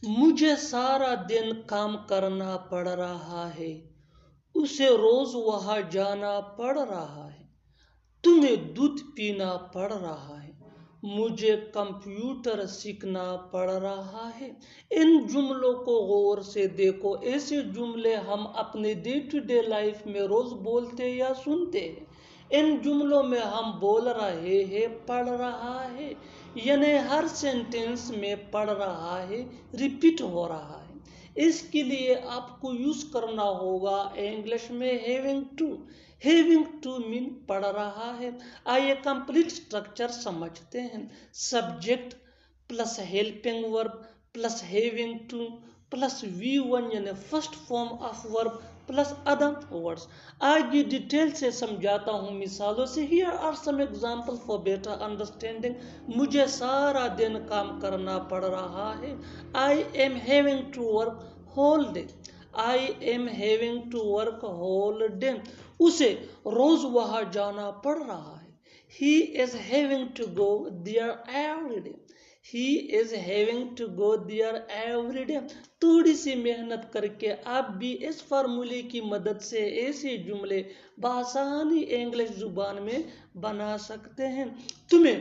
مجھے سارا دن کام کرنا پڑ رہا ہے، اسے روز وہاں جانا پڑ رہا ہے، تمہیں دودھ پینا پڑ رہا ہے، مجھے کمپیوٹر سیکھنا پڑ رہا ہے۔ ان جملوں کو غور سے دیکھو، ایسے جملے ہم اپنے ڈے ٹو ڈے لائف میں روز بولتے یا سنتے ہیں۔ ان جملوں میں ہم بول رہے ہیں پڑھ رہا ہے، یعنی ہر سینٹنس میں پڑھ رہا ہے، ریپیٹ ہو رہا ہے۔ اس کے لیے آپ کو یوز کرنا ہوگا انگلش میں ہیونگ ٹو۔ ہیونگ ٹو مین پڑھ رہا ہے۔ آئیے کمپلیٹ سٹرکچر سمجھتے ہیں۔ Subject plus helping verb plus having two plus V1 یعنی first form of verb plus other words. آگے ڈیٹیل سے سمجھاتا ہوں مثالوں سے۔ Here are some examples for better understanding۔ مجھے سارا دن کام کرنا پڑ رہا ہے۔ I am having to work whole day۔ I am having to work whole day۔ اسے روز وہاں جانا پڑ رہا ہے۔ He is having to go there every day۔ He is having to go there every day۔ تھوڑی سی محنت کر کے آپ بھی اس فارمولے کی مدد سے ایسے جملے بآسانی انگلش زبان میں بنا سکتے ہیں۔ تمہیں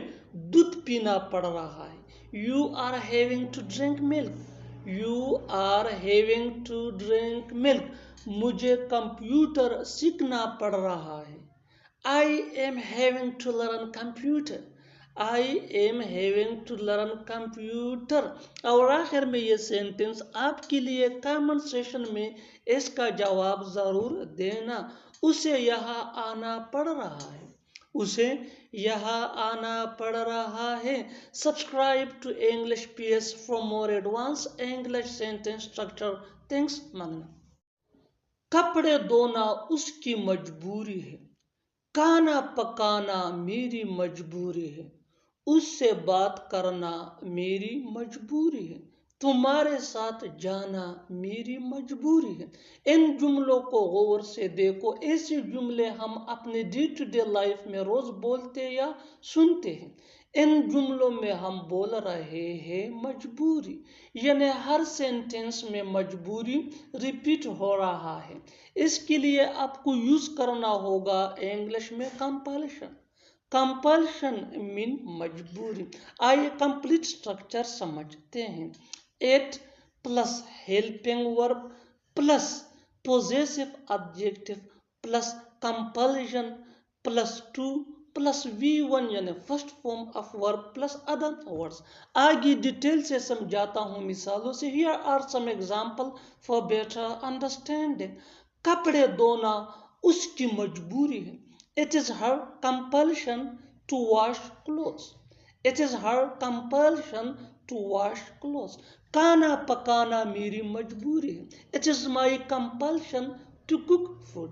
دودھ پینا پڑ رہا ہے۔ You are having to drink milk۔ You are having to drink milk۔ مجھے کمپیوٹر سیکھنا پڑ رہا ہے۔ I am having to learn computer۔ I am having to learn computer۔ اور آخر میں یہ سینٹنس آپ کے لیے کامن سیشن میں اس کا جواب ضرور دینا۔ اسے یہاں آنا پڑ رہا ہے۔ اسے یہاں آنا پڑ رہا ہے۔ Subscribe to English PS for more advanced English sentence structure۔ Thanks مانگنا۔ کپڑے دھونا اس کی مجبوری ہے۔ کھانا پکانا میری مجبوری ہے۔ اس سے بات کرنا میری مجبوری ہے۔ تمہارے ساتھ جانا میری مجبوری ہے۔ ان جملوں کو غور سے دیکھو، ایسے جملے ہم اپنے ڈے ٹو ڈے لائف میں روز بولتے یا سنتے ہیں۔ ان جملوں میں ہم بول رہے ہیں مجبوری، یعنی ہر سینٹنس میں مجبوری ریپیٹ ہو رہا ہے۔ اس کے لیے آپ کو یوز کرنا ہوگا انگلش میں کمپلشن۔ کمپلشن مین مجبوری۔ آئیے کمپلیٹ سٹرکچر سمجھتے ہیں۔ Eight plus helping verb plus possessive adjective plus compulsion plus two plus V1 یعنی first form of verb plus other words. آگے ڈیٹیل سے سمجھاتا ہوں مثالوں سے۔ Here are some examples for better understanding۔ کپڑے دھونا اس کی مجبوری ہے۔ It is her compulsion to wash clothes۔ It is her compulsion to wash clothes۔ کھانا پکانا میری مجبوری ہے۔ It is my compulsion to cook food۔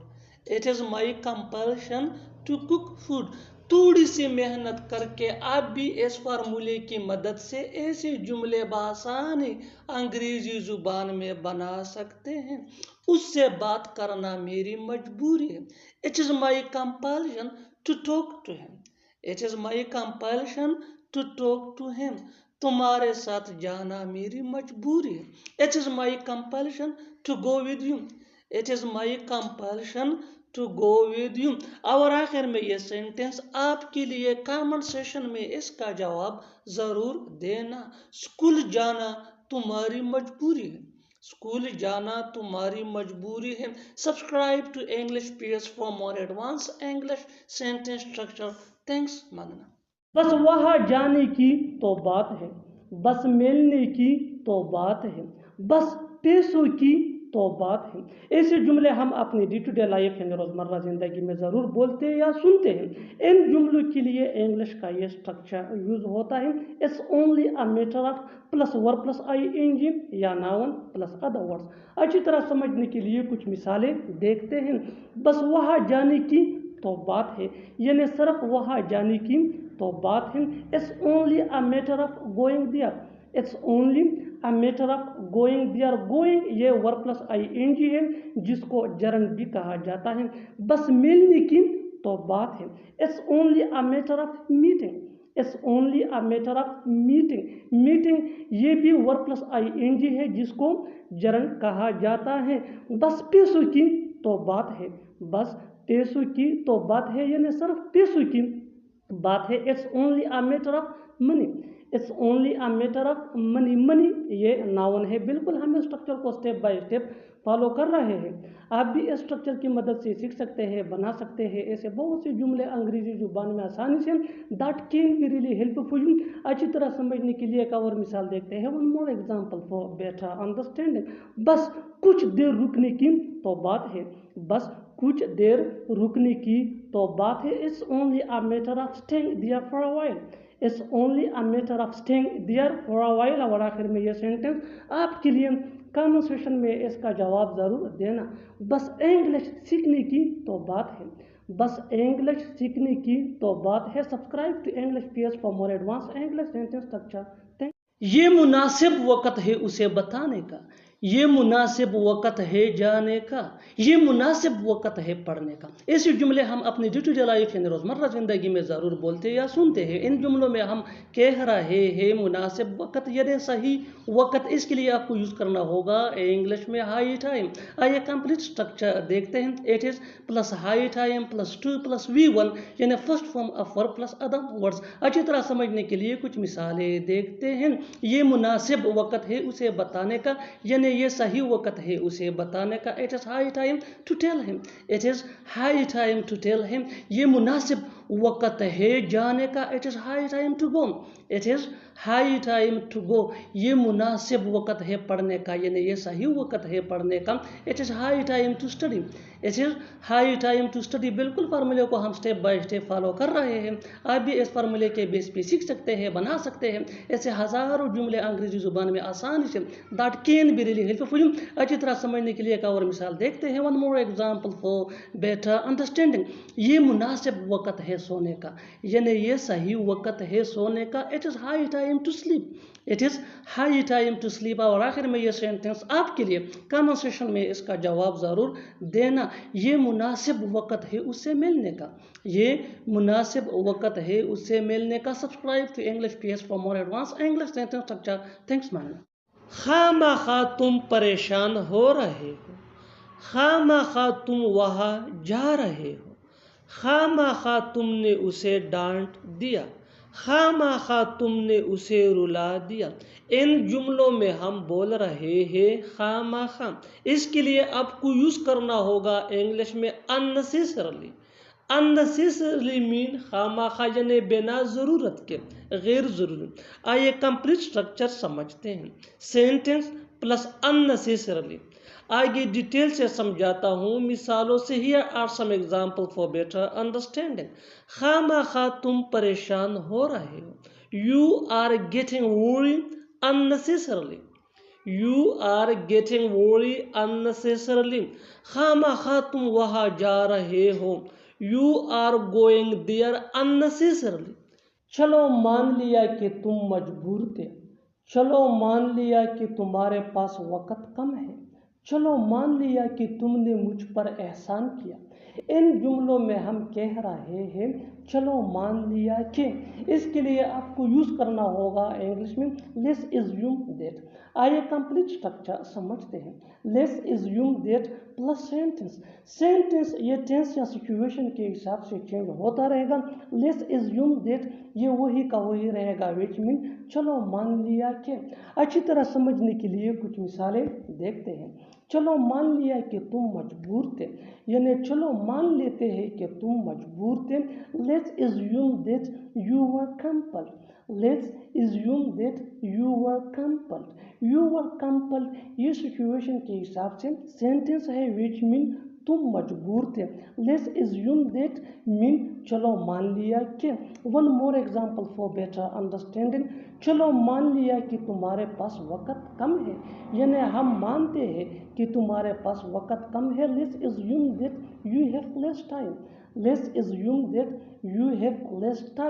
It is my compulsion to cook food۔ تھوڑی سی محنت کر کے آپ بھی اس فارمولے کی مدد سے ایسے جملے بآسانی انگریزی زبان میں بنا سکتے ہیں۔ اس سے بات کرنا میری مجبوری ہے۔ It is my compulsion to talk to him۔ It is my compulsion to talk to him۔ تمہارے ساتھ جانا میری مجبوری ہے۔ It is my compulsion to go with you۔ It is my compulsion to go with you۔ اور آخر میں یہ سینٹنس آپ کے لیے کامن سیشن میں اس کا جواب ضرور دینا۔ اسکول جانا تمہاری مجبوری ہے۔ اسکول جانا تمہاری مجبوری ہے۔ Subscribe to English PS for more advanced English sentence structure۔ Thanks مانگنا۔ بس وہاں جانے کی تو بات ہے، بس ملنے کی تو بات ہے، بس پیسوں کی تو بات ہے۔ ایسے جملے ہم اپنی ڈے ٹو ڈے لائف یعنی روزمرہ زندگی میں ضرور بولتے یا سنتے ہیں۔ ان جملوں کے لیے انگلش کا یہ سٹرکچر یوز ہوتا ہے۔ It's only a matter of plus verb plus ING یا ناؤن پلس ادر ورڈز۔ اچھی طرح سمجھنے کے لیے کچھ مثالیں دیکھتے ہیں۔ بس وہاں جانے کی تو بات ہے، یعنی صرف وہاں جانے کی تو بات ہے۔ It's only a matter of going there. It's only a matter of going there. Going یہ ورب پلس ING ہے جس کو جرنڈ بھی کہا جاتا ہے۔ بس ملنے کی تو بات ہے۔ It's only a matter of meeting. It's only a matter of meeting. Meeting ये भी वर्ब प्लस ING है जिसको जरन कहा जाता है। बस पैसों की तो बात है, बस पैसों की तो बात है, यानी सिर्फ पैसों की बात है। It's only a matter of money, it's only a matter of money. Money ये नाउन है। बिल्कुल हम स्ट्रक्चर को स्टेप बाय स्टेप फॉलो कर रहे हैं। आप भी इस स्ट्रक्चर की मदद से सीख सकते हैं, बना सकते हैं ऐसे बहुत से जुमले अंग्रेजी जुबान में आसानी से। That can be really helpful you. अच्छी तरह समझने के लिए एक और मिसाल देखते हैं। One more example for better understanding. बस कुछ देर रुकने की तो बात है, बस कुछ देर रुकने की तो बात है। It's only a matter of staying there for a while, it's only a matter of staying there for a while. और आखिर में ये सेंटेंस आपके लिए कॉन्वर्सेशन में इसका जवाब ज़रूर देना। बस इंग्लिश सीखने की तो बात है, बस इंग्लिश सीखने की तो बात है। Subscribe to English PS for more advance English sentence structure. ये मुनासिब वक़्त है उसे बताने का, ये मुनासिब वक़्त है जाने का, ये मुनासिब वक़्त है पढ़ने का। ऐसे जुमले हम अपनी डे टू डे लाइफ यानी रोज़मर्रा ज़िंदगी में ज़रूर बोलते या सुनते हैं। इन जुमलों में हम कह रहे हैं मुनासिब वक़्त यानी सही वक़्त, इसके लिए आपको यूज़ करना होगा इंग्लिश में हाई टाइम। आइए कंप्लीट स्ट्रक्चर देखते हैं। It is plus high time plus two plus V1 यानी first form of verb plus other words. अच्छी तरह समझने के लिए कुछ मिसालें देखते हैं। ये मुनासिब वक़्त है उसे बताने का, यानी ये सही वक़्त है उसे बताने का। It is high time to tell him, it is high time to tell him. ये मुनासिब वक़्त है जाने का। It is high time to go, it is high time to go. ये मुनासिब वक़्त है पढ़ने का, यानी ये सही वक़्त है पढ़ने का। It is high time to study, it is high time to study. बिल्कुल फार्मूले को हम स्टेप बाय स्टेप फॉलो कर रहे हैं। आप भी इस फार्मूले के बेस पे सीख सकते हैं, बना सकते हैं ऐसे हज़ारों जुमले अंग्रेजी ज़ुबान में आसानी से। That can be really helpful. अच्छी तरह समझने के लिए एक और मिसाल देखते हैं। One more example for better understanding. ये मुनासिब वक़्त है सोने का, यानी ये सही वक़्त है सोने का। It is high time to sleep, it is high time to sleep. और आखिर में ये सेंटेंस आपके लिए कॉन्वर्सेशन में इसका जवाब ज़रूर देना। ये मुनासिब वक़्त है उससे मिलने का, ये मुनासिब वक़्त है उससे मिलने का। Subscribe to English PS for more advance English sentence structure. Thanks man. खामखा तुम परेशान हो रहे हो, खामखा तुम वहाँ जा रहे हो, खामखा तुमने उसे डांट दिया, खामखा तुमने उसे रुला दिया। इन जुमलों में हम बोल रहे हैं खामखा। इसके लिए आपको यूज़ करना होगा इंग्लिश में अननेसेसरली। अननेसेसरली मीन खामखा यानी बिना ज़रूरत के, गैर ज़रूरी। आइए कंप्लीट स्ट्रक्चर समझते हैं। Sentence plus unnecessarily. आगे डिटेल से समझाता हूँ मिसालों से। Here are some example for better understanding. खामखा तुम परेशान हो रहे हो, you are getting worry unnecessarily, you are getting worry unnecessarily. खामखा तुम वहाँ जा रहे हो, you are going there unnecessarily. चलो मान लिया कि तुम मजबूर थे, चलो मान लिया कि तुम्हारे पास वक़्त कम है, चलो मान लिया कि तुमने मुझ पर एहसान किया। इन जुमलों में हम कह रहे हैं चलो मान लिया कि। इसके लिए आपको यूज़ करना होगा इंग्लिश में लेट्स अज्यूम दैट। आइए कंप्लीट स्ट्रक्चर समझते हैं। Let's assume that plus sentence. Sentence ये टेंस या सिचुएशन के हिसाब से चेंज होता रहेगा। लेट्स अज्यूम दैट ये वही का वही रहेगा, विच मीन चलो मान लिया कि। अच्छी तरह समझने के लिए कुछ मिसालें देखते हैं। चलो मान लिया कि तुम मजबूर थे, यानी चलो मान लेते हैं कि तुम मजबूर थे। Let's assume that you were compelled, let's assume that you were compelled. You were compelled ये सिचुएशन के हिसाब से सेंटेंस है विच मीन तुम मजबूर थे। लेट्स अज्यूम दैट मीन चलो मान लिया कि। One more example for better understanding. चलो मान लिया कि तुम्हारे पास वक़्त कम है, यानी हम मानते हैं कि तुम्हारे पास वक़्त कम है। Let's assume that you have less time, let's assume that you have less time.